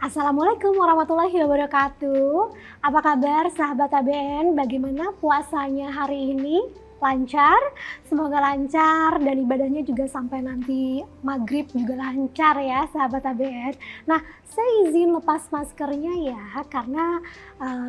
Assalamualaikum warahmatullahi wabarakatuh. Apa kabar sahabat ABN? Bagaimana puasanya hari ini? Lancar? Semoga lancar dan ibadahnya juga sampai nanti maghrib juga lancar ya sahabat ABN. Nah, saya izin lepas maskernya ya karena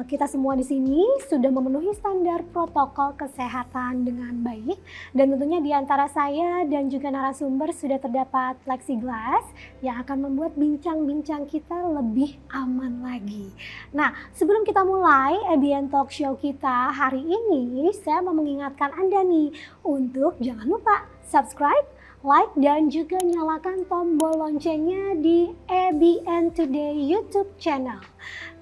kita semua di sini sudah memenuhi standar protokol kesehatan dengan baik dan tentunya di antara saya dan juga narasumber sudah terdapat plexiglass yang akan membuat bincang-bincang kita lebih aman lagi. Nah, sebelum kita mulai ABN Talk Show kita hari ini, saya mau mengingatkan Anda nih untuk jangan lupa subscribe, like, dan juga nyalakan tombol loncengnya di ABN Today YouTube channel.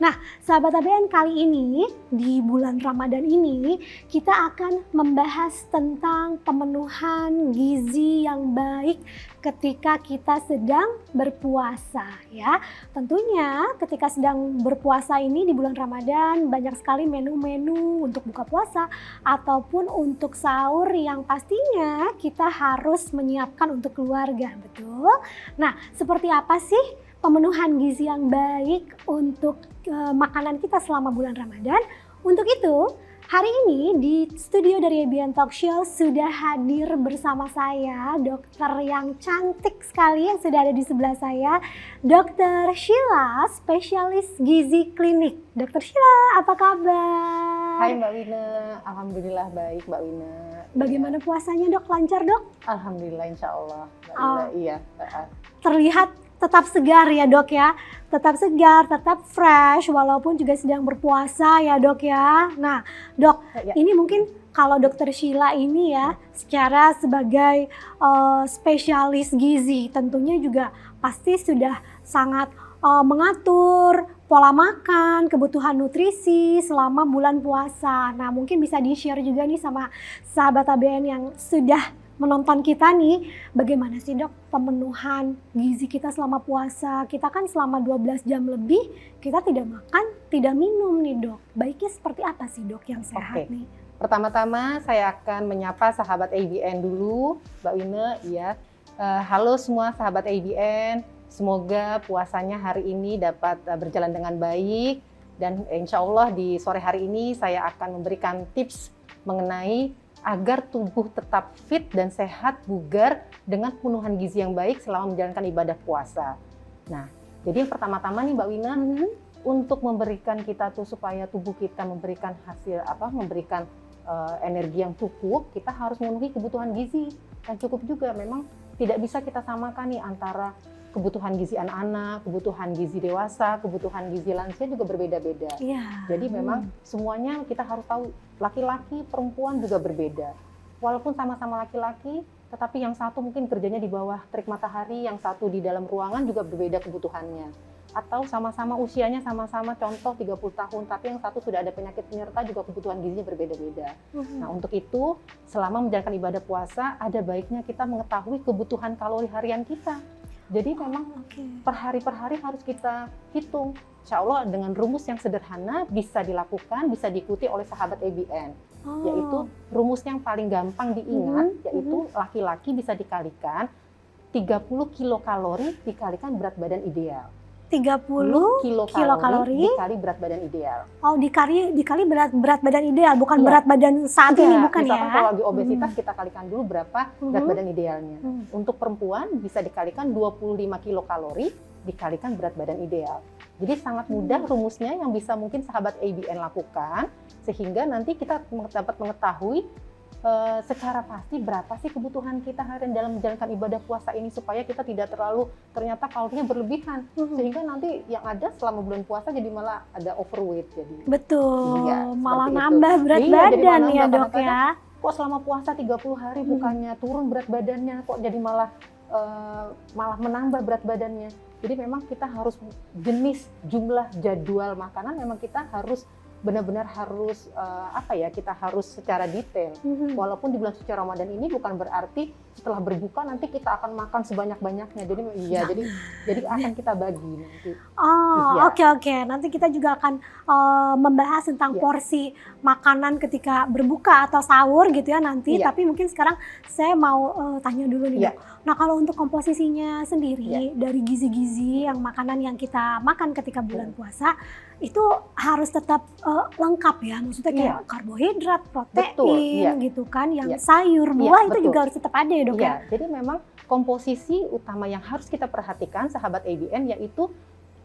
Nah, sahabat ABN, kali ini di bulan Ramadan ini kita akan membahas tentang pemenuhan gizi yang baik ketika kita sedang berpuasa ya. Tentunya ketika sedang berpuasa ini di bulan Ramadan banyak sekali menu-menu untuk buka puasa ataupun untuk sahur yang pastinya kita harus menyiapkan untuk keluarga, betul? Nah, seperti apa sih pemenuhan gizi yang baik untuk makanan kita selama bulan Ramadan? Untuk itu, hari ini di studio dari ABN Talk Show sudah hadir bersama saya dokter yang cantik sekali yang sudah ada di sebelah saya, Dr. Sheila, spesialis gizi klinik. Dr. Sheila, apa kabar? Hai Mbak Wina, alhamdulillah baik Mbak Wina. Bagaimana puasanya dok? Lancar dok? Alhamdulillah insya Allah Mbak Wina, iya. Terlihat tetap segar ya dok ya, tetap segar, tetap fresh walaupun juga sedang berpuasa ya dok ya. Nah dok, ini mungkin kalau dokter Sheila ini ya secara sebagai spesialis gizi tentunya juga pasti sudah sangat mengatur pola makan, kebutuhan nutrisi selama bulan puasa. Nah mungkin bisa di-share juga nih sama sahabat ABN yang sudah menonton kita nih, bagaimana sih dok pemenuhan gizi kita selama puasa? Kita kan selama 12 jam lebih kita tidak makan, tidak minum nih dok. Baiknya seperti apa sih dok yang sehat nih? Pertama-tama saya akan menyapa sahabat ABN dulu, Mbak Wina. Ya, halo semua sahabat ABN. Semoga puasanya hari ini dapat berjalan dengan baik dan insya Allah di sore hari ini saya akan memberikan tips mengenai agar tubuh tetap fit dan sehat, bugar dengan pemenuhan gizi yang baik selama menjalankan ibadah puasa. Nah, jadi yang pertama-tama nih Mbak Wina, untuk memberikan kita tuh supaya tubuh kita memberikan hasil memberikan energi yang cukup, kita harus memenuhi kebutuhan gizi yang cukup juga. Memang tidak bisa kita samakan nih antara kebutuhan gizi anak-anak, kebutuhan gizi dewasa, kebutuhan gizi lansia juga berbeda-beda. Jadi memang semuanya kita harus tahu, laki-laki, perempuan juga berbeda. Walaupun sama-sama laki-laki, tetapi yang satu mungkin kerjanya di bawah terik matahari, yang satu di dalam ruangan juga berbeda kebutuhannya. Atau sama-sama usianya sama-sama contoh 30 tahun, tapi yang satu sudah ada penyakit penyerta juga kebutuhan gizinya berbeda-beda. Nah untuk itu, selama menjalankan ibadah puasa, ada baiknya kita mengetahui kebutuhan kalori harian kita. Jadi memang per hari harus kita hitung. Insya Allah dengan rumus yang sederhana bisa dilakukan, bisa diikuti oleh sahabat ABN. Yaitu rumus yang paling gampang diingat, yaitu laki-laki bisa dikalikan 30 kilokalori dikalikan berat badan ideal. 30 kilokalori dikali berat badan ideal. Oh, dikali berat badan ideal, bukan berat badan saat ini, bukan ya? Misalkan kalau lagi obesitas kita kalikan dulu berapa berat badan idealnya. Untuk perempuan bisa dikalikan 25 kilokalori dikalikan berat badan ideal. Jadi sangat mudah rumusnya yang bisa mungkin sahabat ABN lakukan sehingga nanti kita dapat mengetahui secara pasti berapa sih kebutuhan kita harian dalam menjalankan ibadah puasa ini supaya kita tidak terlalu ternyata kalorinya berlebihan sehingga nanti yang ada selama bulan puasa jadi malah ada overweight jadi. Betul, malah nambah berat badan ya dok ya. Kok selama puasa 30 hari bukannya turun berat badannya, kok jadi malah menambah berat badannya. Jadi memang kita harus jumlah jadwal makanan memang kita harus benar-benar harus kita harus secara detail. Walaupun di bulan suci Ramadan ini bukan berarti setelah berbuka nanti kita akan makan sebanyak-banyaknya. Jadi iya, jadi akan kita bagi nanti. Oh, Iya. oke. Nanti kita juga akan membahas tentang Iya. porsi makanan ketika berbuka atau sahur gitu ya nanti. Iya. Tapi mungkin sekarang saya mau tanya dulu nih, Iya. Dok. Nah, kalau untuk komposisinya sendiri Iya. dari gizi-gizi yang makanan yang kita makan ketika bulan puasa itu harus tetap lengkap ya. Maksudnya kayak Iya. karbohidrat, Betul, protein iya. gitu kan, yang Iya. sayur, Iya, buah itu betul. juga harus tetap ada ya, Dok ya. Iya, jadi memang komposisi utama yang harus kita perhatikan sahabat ABN yaitu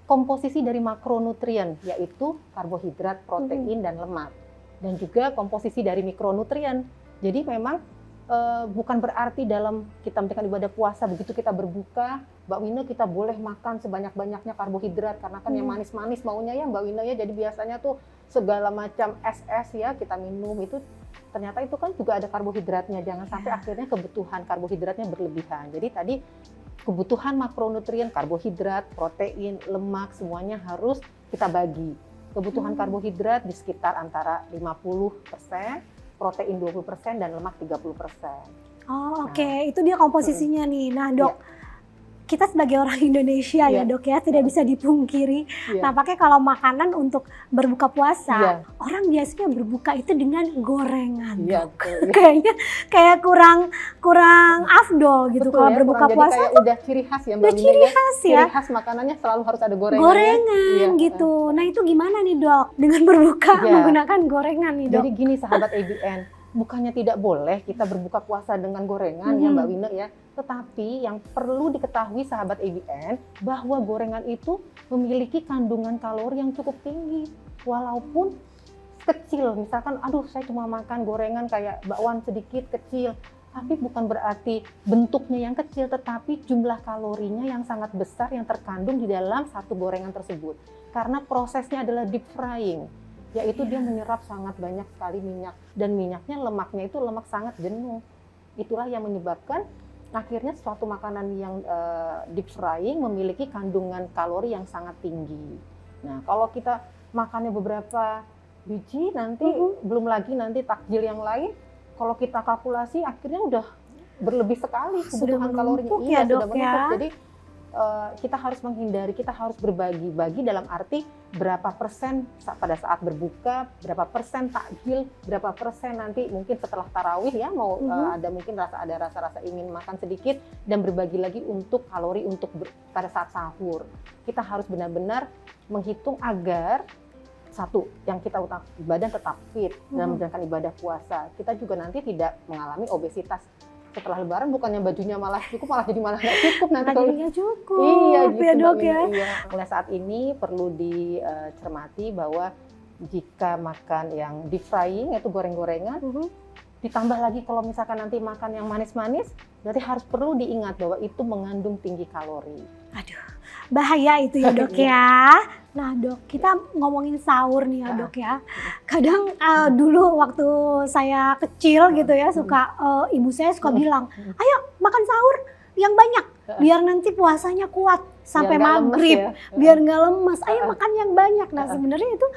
komposisi dari makronutrien, yaitu karbohidrat, protein, dan lemak. Dan juga komposisi dari mikronutrien. Jadi memang bukan berarti dalam kita melakukan ibadah puasa, begitu kita berbuka, Mbak Wina kita boleh makan sebanyak-banyaknya karbohidrat, karena kan yang manis-manis maunya ya Mbak Wina ya, jadi biasanya tuh segala macam es ya kita minum itu, ternyata itu kan juga ada karbohidratnya, jangan sampai akhirnya kebutuhan karbohidratnya berlebihan. Jadi tadi kebutuhan makronutrien, karbohidrat, protein, lemak, semuanya harus kita bagi. Kebutuhan karbohidrat di sekitar antara 50%, protein 20% dan lemak 30%. Oh, oke. Itu dia komposisinya nih. Nah, Dok, kita sebagai orang Indonesia ya, Dok ya, tidak bisa dipungkiri. Nampaknya kalau makanan untuk berbuka puasa, orang biasanya berbuka itu dengan gorengan. Iya, betul. Kayaknya kayak kurang afdol gitu Betul kalau ya, berbuka kurang, puasa. jadi kayak udah ciri khas ya Mbak Udah Wina ciri ya. khas ya. Ciri khas makanannya selalu harus ada gorengan. Gorengan ya. gitu. Nah, itu gimana nih, Dok? Dengan berbuka menggunakan gorengan nih, Dok. Jadi gini sahabat ABN, bukannya tidak boleh kita berbuka puasa dengan gorengan ya Mbak Wina ya. Tetapi yang perlu diketahui sahabat ABN bahwa gorengan itu memiliki kandungan kalori yang cukup tinggi. Walaupun kecil, misalkan aduh saya cuma makan gorengan kayak bakwan sedikit kecil. Tapi bukan berarti bentuknya yang kecil, tetapi jumlah kalorinya yang sangat besar yang terkandung di dalam satu gorengan tersebut. Karena prosesnya adalah deep frying, yaitu dia menyerap sangat banyak sekali minyak. Dan minyaknya, lemaknya itu lemak sangat jenuh. Itulah yang menyebabkan akhirnya suatu makanan yang deep frying memiliki kandungan kalori yang sangat tinggi. Nah, kalau kita makannya beberapa biji, nanti belum lagi nanti takjil yang lain, kalau kita kalkulasi akhirnya udah berlebih sekali kebutuhan kalorinya. Ya, Dok, sudah menumpuk. ya. Jadi kita harus menghindari, kita harus berbagi-bagi dalam arti berapa persen pada saat berbuka, berapa persen takjil, berapa persen nanti mungkin setelah tarawih ya mau ada mungkin rasa-rasa ingin makan sedikit, dan berbagi lagi untuk kalori untuk pada saat sahur. Kita harus benar-benar menghitung agar satu, yang kita badan tetap fit dalam menjalankan ibadah puasa. Kita juga nanti tidak mengalami obesitas. Setelah Lebaran bukannya bajunya malah cukup, malah jadi malah nggak cukup nanti kalau Jadinya cukup. Iya gitu ya, Dok Mbak ya. Mina. Iya. Mulai saat ini perlu dicermati bahwa jika makan yang deep frying, yaitu goreng-gorengan, ditambah lagi kalau misalkan nanti makan yang manis-manis, berarti harus perlu diingat bahwa itu mengandung tinggi kalori. Aduh, bahaya itu ya, Dok ya. Nah, Dok, kita ngomongin sahur nih ya, Dok ya. Kadang dulu waktu saya kecil gitu ya, suka ibu saya suka bilang, ayo makan sahur yang banyak, biar nanti puasanya kuat sampai Biar nggak lemes maghrib, ya. biar nggak lemes. Ayo makan yang banyak. Nah, sebenarnya itu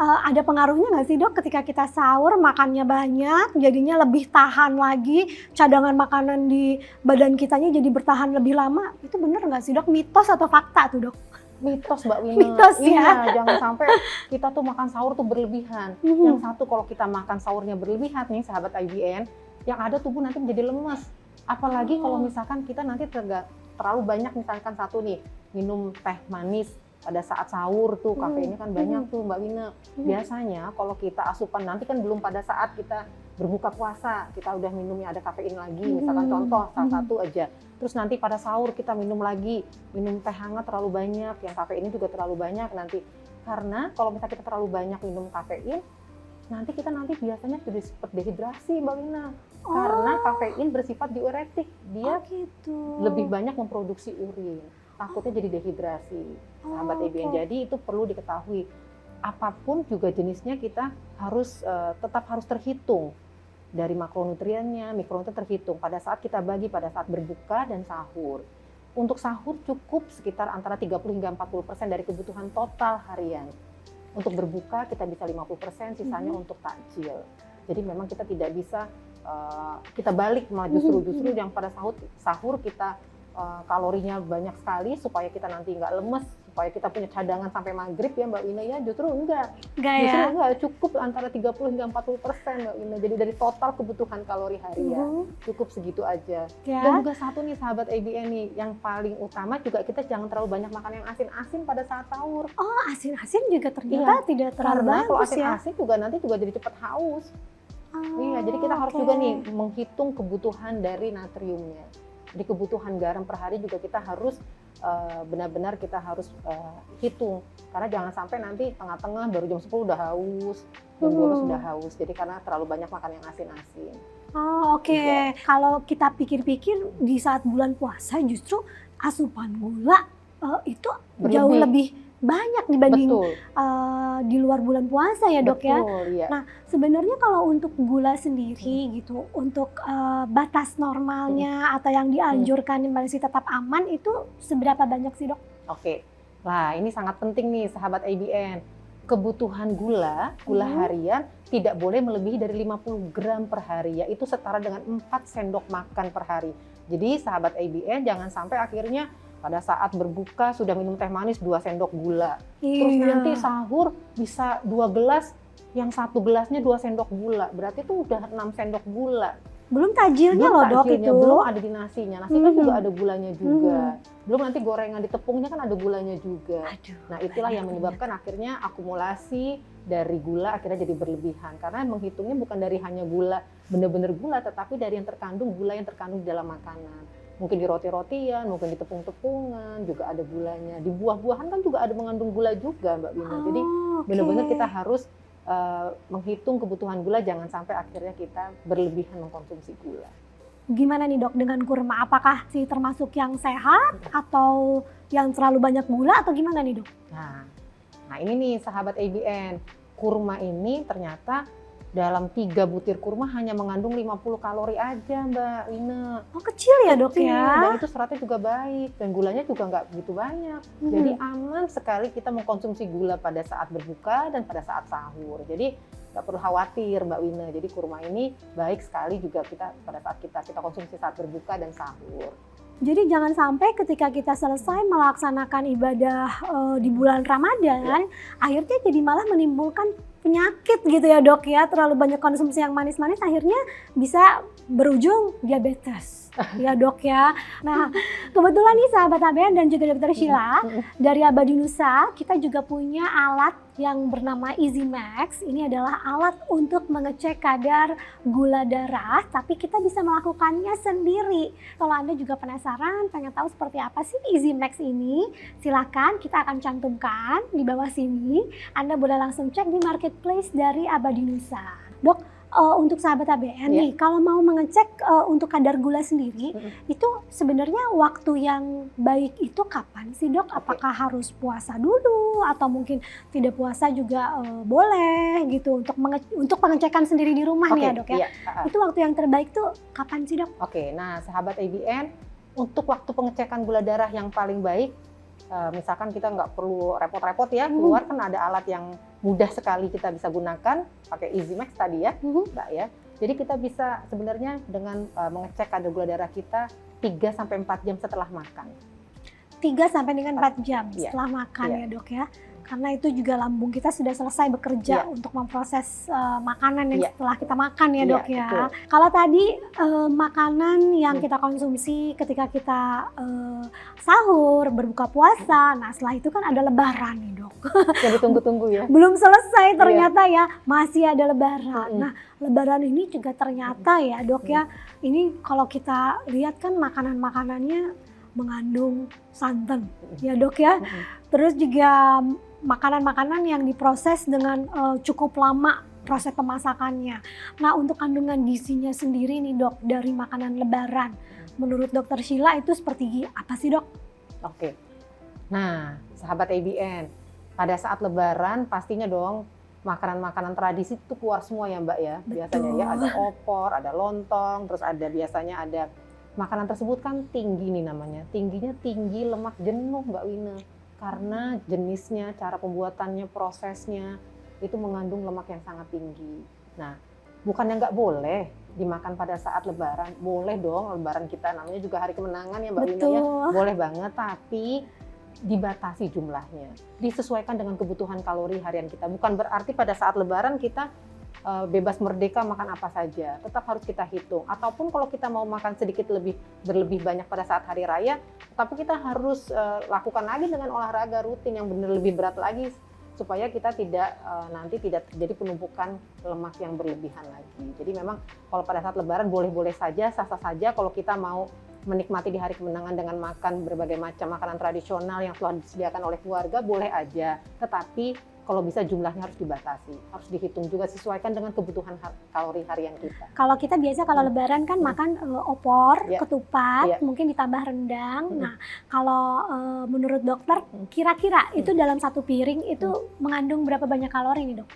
ada pengaruhnya nggak sih, Dok, ketika kita sahur makannya banyak, jadinya lebih tahan lagi, cadangan makanan di badan kitanya jadi bertahan lebih lama. Itu bener nggak sih, Dok? Mitos atau fakta tuh, Dok? Mitos Mbak Wina. Mitos ya. Iya, jangan sampai kita tuh makan sahur tuh berlebihan. Yang satu, kalau kita makan sahurnya berlebihan nih sahabat IBN, yang ada tubuh nanti menjadi lemes. Apalagi kalau misalkan kita nanti terlalu banyak, misalkan satu nih, minum teh manis pada saat sahur tuh, kafeinnya kan banyak tuh Mbak Wina. Biasanya kalau kita asupan nanti kan belum pada saat kita berbuka puasa, kita udah minumnya ada kafein lagi, misalkan contoh salah satu aja. Terus nanti pada sahur kita minum lagi, minum teh hangat terlalu banyak, yang kafeinnya juga terlalu banyak nanti. Karena kalau misalnya kita terlalu banyak minum kafein, nanti kita biasanya jadi seperti dehidrasi Mbak Wina. Karena kafein bersifat diuretik, dia gitu. lebih banyak memproduksi urin. Takutnya jadi dehidrasi, sahabat ABN. Jadi itu perlu diketahui. Apapun juga jenisnya kita harus tetap harus terhitung dari makronutriennya, mikronutrien terhitung pada saat kita bagi pada saat berbuka dan sahur. Untuk sahur cukup sekitar antara 30 hingga 40% dari kebutuhan total harian. Untuk berbuka kita bisa 50%, sisanya untuk takjil. Jadi memang kita tidak bisa kita balik malah justru yang pada sahur kita kalorinya banyak sekali supaya kita nanti nggak lemes, supaya kita punya cadangan sampai maghrib ya Mbak Wina ya, justru enggak cukup antara 30 hingga 40% Mbak Wina. Jadi dari total kebutuhan kalori harian cukup segitu aja. Dan juga satu nih sahabat ABN nih, yang paling utama juga kita jangan terlalu banyak makan yang asin-asin pada saat sahur. Oh, asin-asin juga ternyata tidak terlalu karena bagus kalau ya. asin-asin juga nanti juga jadi cepat haus. Iya, jadi kita harus juga nih menghitung kebutuhan dari natriumnya. Di kebutuhan garam per hari juga kita harus benar-benar kita harus hitung, karena jangan sampai nanti tengah-tengah baru jam 10 udah haus, jam 12 sudah haus. Jadi karena terlalu banyak makan yang asin-asin. Kalau kita pikir-pikir di saat bulan puasa justru asupan gula itu jauh lebih banyak dibanding di luar bulan puasa ya Dok. Iya. Nah sebenarnya kalau untuk gula sendiri gitu, untuk batas normalnya atau yang dianjurkan masih tetap aman itu seberapa banyak sih Dok? Nah ini sangat penting nih sahabat ABN. Kebutuhan gula harian tidak boleh melebihi dari 50 gram per hari, yaitu setara dengan 4 sendok makan per hari. Jadi sahabat ABN jangan sampai akhirnya pada saat berbuka sudah minum teh manis 2 sendok gula. Terus nanti sahur bisa 2 gelas, yang 1 gelasnya 2 sendok gula. Berarti itu udah 6 sendok gula. Belum tajilnya loh Dok itu. Belum ada di nasinya. Nasi kan juga ada gulanya juga. Belum nanti gorengan di tepungnya kan ada gulanya juga. Nah itulah yang menyebabkan akhirnya akumulasi dari gula akhirnya jadi berlebihan. Karena menghitungnya bukan dari hanya gula, benar-benar gula, tetapi dari yang terkandung gula yang terkandung di dalam makanan. Mungkin di roti-rotian, mungkin di tepung-tepungan juga ada gulanya. Di buah-buahan kan juga ada mengandung gula juga Mbak Wina. Jadi benar-benar kita harus menghitung kebutuhan gula, jangan sampai akhirnya kita berlebihan mengkonsumsi gula. Gimana nih Dok dengan kurma? Apakah sih termasuk yang sehat atau yang terlalu banyak gula atau gimana nih Dok? Nah ini nih sahabat ABN, kurma ini ternyata dalam 3 butir kurma hanya mengandung 50 kalori aja Mbak Wina. Oh kecil ya Dok ya? Dan itu seratnya juga baik dan gulanya juga nggak begitu banyak. Jadi aman sekali kita mengkonsumsi gula pada saat berbuka dan pada saat sahur. Jadi nggak perlu khawatir Mbak Wina. Jadi kurma ini baik sekali juga kita pada saat kita konsumsi saat berbuka dan sahur. Jadi jangan sampai ketika kita selesai melaksanakan ibadah di bulan Ramadan, akhirnya jadi malah menimbulkan penyakit gitu ya Dok ya, terlalu banyak konsumsi yang manis-manis akhirnya bisa berujung diabetes ya Dok ya. Nah kebetulan nih sahabat ABN dan juga Dokter Sheila dari Abadi Nusa kita juga punya alat yang bernama EasyMax. Ini adalah alat untuk mengecek kadar gula darah, tapi kita bisa melakukannya sendiri. Kalau Anda juga penasaran, pengen tahu seperti apa sih EasyMax ini, silakan kita akan cantumkan di bawah sini. Anda boleh langsung cek di marketplace dari Abadi Nusa. Dok, untuk sahabat ABN nih, kalau mau mengecek untuk kadar gula sendiri, itu sebenarnya waktu yang baik itu kapan sih Dok? Apakah harus puasa dulu atau mungkin tidak puasa juga boleh gitu untuk pengecekan sendiri di rumah nih ya Dok ya? Itu waktu yang terbaik tuh kapan sih Dok? Nah sahabat ABN, untuk waktu pengecekan gula darah yang paling baik, misalkan kita nggak perlu repot-repot ya, keluar kan ada alat yang mudah sekali kita bisa gunakan, pakai EasyMax tadi ya Mbak ya. Jadi kita bisa sebenarnya dengan mengecek kadar gula darah kita 3-4 jam setelah makan. 3-4 jam setelah makan ya Dok ya. Karena itu juga lambung kita sudah selesai bekerja untuk memproses makanan yang setelah kita makan ya Dok ya. Kalau tadi makanan yang kita konsumsi ketika kita sahur, berbuka puasa, nah setelah itu kan ada lebaran nih Dok. Yang ditunggu-tunggu ya. Belum selesai ternyata ya, masih ada lebaran. Nah lebaran ini juga ternyata ya Dok ya, ini kalau kita lihat kan makanan-makanannya mengandung santan ya Dok ya. Terus juga makanan-makanan yang diproses dengan cukup lama proses pemasakannya. Nah untuk kandungan gizinya sendiri nih Dok dari makanan lebaran, menurut Dokter Sheila itu seperti apa sih Dok? Nah sahabat ABN, pada saat lebaran pastinya dong makanan-makanan tradisi itu keluar semua ya Mbak ya. Biasanya ya ada opor, ada lontong, terus ada biasanya ada makanan tersebut kan tinggi nih namanya. Tingginya tinggi lemak jenuh Mbak Wina. Karena jenisnya, cara pembuatannya, prosesnya itu mengandung lemak yang sangat tinggi. Nah, bukan yang nggak boleh, dimakan pada saat Lebaran, boleh dong. Lebaran kita namanya juga hari kemenangan ya Mbak Wina ya, Betul. boleh banget, tapi dibatasi jumlahnya, disesuaikan dengan kebutuhan kalori harian kita. Bukan berarti pada saat Lebaran kita bebas merdeka makan apa saja, tetap harus kita hitung. Ataupun kalau kita mau makan sedikit berlebih banyak pada saat hari raya, tapi kita harus lakukan lagi dengan olahraga rutin yang benar lebih berat lagi, supaya kita nanti tidak terjadi penumpukan lemak yang berlebihan lagi. Jadi memang kalau pada saat Lebaran boleh-boleh saja, sah-sah saja kalau kita mau menikmati di hari kemenangan dengan makan berbagai macam makanan tradisional yang telah disediakan oleh keluarga, boleh aja. Tetapi kalau bisa jumlahnya harus dibatasi, harus dihitung juga sesuaikan dengan kebutuhan kalori harian kita. Kalau kita biasa kalau Lebaran kan makan opor, Ya. ketupat, Ya. mungkin ditambah rendang. Nah, kalau menurut dokter, kira-kira itu dalam satu piring itu mengandung berapa banyak kalori nih dok?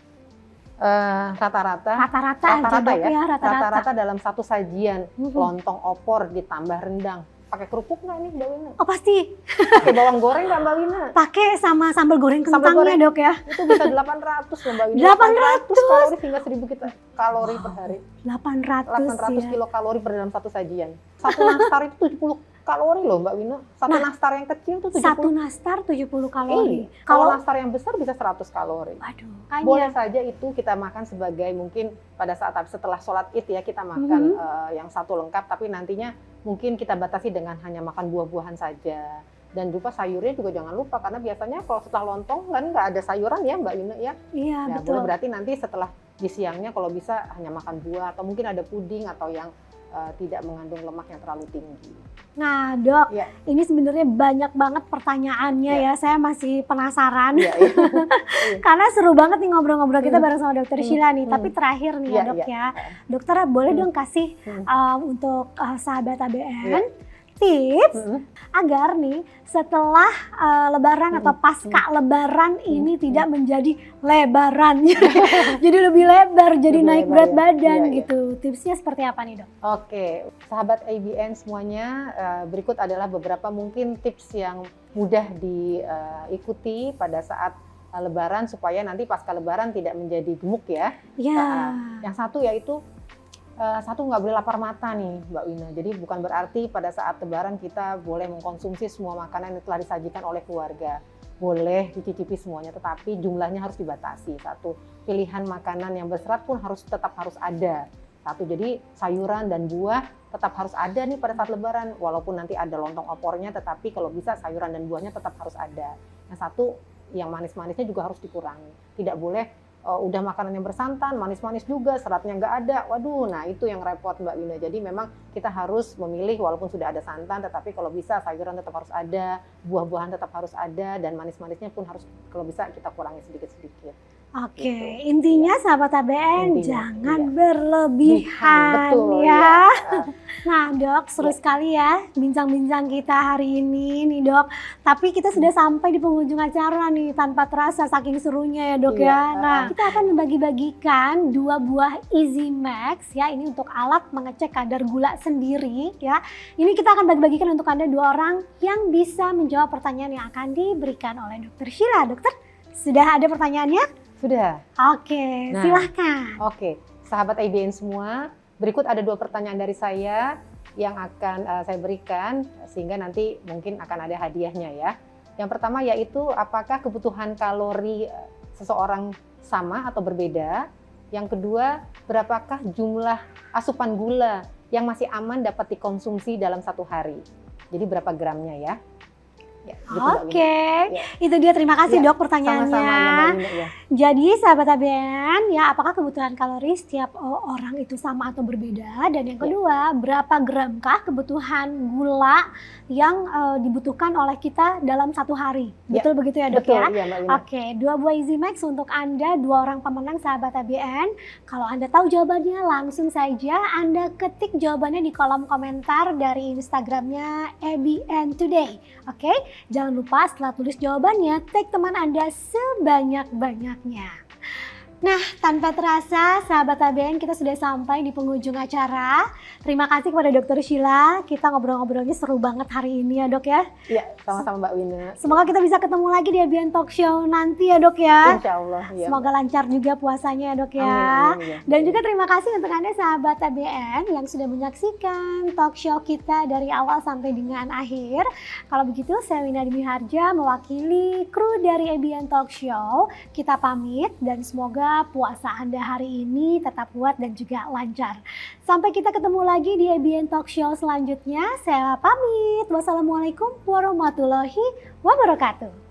Rata-rata Rata-rata aja dok ya, rata-rata dalam satu sajian Mhm. lontong opor ditambah rendang. Pakai kerupuk nggak nih Mbak Wina? Oh pasti, Pakai bawang goreng nggak Mbak Wina? pakai sama sambal goreng Sambal kentangnya goreng. dok ya. Itu bisa 800 loh Mbak Wina. 800 kalori hingga 1000 kalori per hari. 800 800 ya. kilokalori per dalam satu sajian. Satu nastar itu 70 kalori loh Mbak Wina. Satu Nah, nastar yang kecil tuh 70. Satu nastar 70 kalori. Kalau nastar yang besar bisa 100 kalori. Waduh, Boleh makanya. saja itu kita makan sebagai mungkin pada saat setelah sholat id ya kita makan yang satu lengkap, tapi nantinya mungkin kita batasi dengan hanya makan buah-buahan saja. Dan juga sayurnya juga jangan lupa, karena biasanya kalau setelah lontong kan nggak ada sayuran ya Mbak Wina ya. Iya Ya, betul. boleh berarti nanti setelah di siangnya kalau bisa hanya makan buah atau mungkin ada puding atau yang tidak mengandung lemak yang terlalu tinggi. Nah dok, Ya. ini sebenarnya banyak banget pertanyaannya ya. Saya masih penasaran. Iya, iya. Karena seru banget nih ngobrol-ngobrol kita bareng sama dokter Sheila nih. Hmm. Tapi terakhir nih ya Iya, dok iya. ya. Dokter boleh dong kasih Hmm. untuk sahabat ABN Iya. tips Mm-mm. agar nih setelah lebaran atau pasca lebaran ini tidak menjadi lebaran. Jadi lebih lebar, jadi Lebih naik lebar berat ya. badan Iya, iya. gitu. Tipsnya seperti apa nih dok? Oke, sahabat ABN semuanya, berikut adalah beberapa mungkin tips yang mudah diikuti pada saat lebaran supaya nanti pasca lebaran tidak menjadi gemuk ya. Ya. Yang satu yaitu satu nggak boleh lapar mata nih Mbak Wina. Jadi bukan berarti pada saat lebaran kita boleh mengkonsumsi semua makanan yang telah disajikan oleh keluarga. Boleh dicicipi semuanya, tetapi jumlahnya harus dibatasi. Satu, pilihan makanan yang berserat pun tetap harus ada. Satu, jadi sayuran dan buah tetap harus ada nih pada saat lebaran. Walaupun nanti ada lontong opornya, tetapi kalau bisa sayuran dan buahnya tetap harus ada. Yang satu, yang manis-manisnya juga harus dikurangi. Tidak boleh udah makanan yang bersantan, manis-manis juga, seratnya nggak ada. Waduh, nah itu yang repot Mbak Wina. Jadi memang kita harus memilih walaupun sudah ada santan, tetapi kalau bisa sayuran tetap harus ada, buah-buahan tetap harus ada, dan manis-manisnya pun harus kalau bisa kita kurangi sedikit-sedikit. Oke, Gitu. intinya sahabat ABN Intinya, jangan iya. berlebihan Betul ya. ya. Nah dok, seru sekali ya bincang-bincang kita hari ini nih dok. Tapi kita sudah sampai di penghujung acara nih tanpa terasa saking serunya ya dok Iya, ya. Nah kita akan membagi-bagikan 2 buah Easy Max ya. Ini untuk alat mengecek kadar gula sendiri ya. Ini kita akan bagi-bagikan untuk Anda 2 orang yang bisa menjawab pertanyaan yang akan diberikan oleh dokter Sheila. Dokter, sudah ada pertanyaannya? Sudah. Oke, Nah. silahkan. Oke, sahabat ABN semua, berikut ada 2 pertanyaan dari saya yang akan saya berikan sehingga nanti mungkin akan ada hadiahnya ya. Yang pertama yaitu apakah kebutuhan kalori seseorang sama atau berbeda? Yang kedua, berapakah jumlah asupan gula yang masih aman dapat dikonsumsi dalam 1 hari? Jadi berapa gramnya ya? Ya, gitu, Mbak Wina. Oke, Ya. itu dia, terima kasih Ya, dok pertanyaannya. Sama-sama ya Mbak Wina ya. Jadi sahabat ABN ya, apakah kebutuhan kalori setiap orang itu sama atau berbeda? Dan yang kedua, berapa gramkah kebutuhan gula yang dibutuhkan oleh kita dalam 1 hari? Ya, Betul begitu ya dok Betul ya? ya Mbak Wina. Oke, 2 buah Easy Max untuk Anda, 2 orang pemenang sahabat ABN. Kalau Anda tahu jawabannya, langsung saja Anda ketik jawabannya di kolom komentar dari Instagramnya ABN Today. Oke, jangan lupa setelah tulis jawabannya, tag teman Anda sebanyak-banyaknya. Nah, tanpa terasa, sahabat ABN, kita sudah sampai di penghujung acara. Terima kasih kepada Dokter Sheila. Kita ngobrol-ngobrolnya seru banget hari ini ya, Dok ya. Iya, sama-sama Mbak Wina. Semoga kita bisa ketemu lagi di ABN Talk Show nanti ya, Dok ya. Insya Allah. Ya. Semoga lancar juga puasanya ya, Dok ya. Amin, ya. Dan juga terima kasih untuk Anda sahabat ABN yang sudah menyaksikan talk show kita dari awal sampai dengan akhir. Kalau begitu, saya Wina Dwi Harja mewakili kru dari ABN Talk Show. Kita pamit dan semoga puasa Anda hari ini tetap kuat dan juga lancar. Sampai kita ketemu lagi di ABN Talk Show selanjutnya. Saya pamit. Wassalamualaikum warahmatullahi wabarakatuh.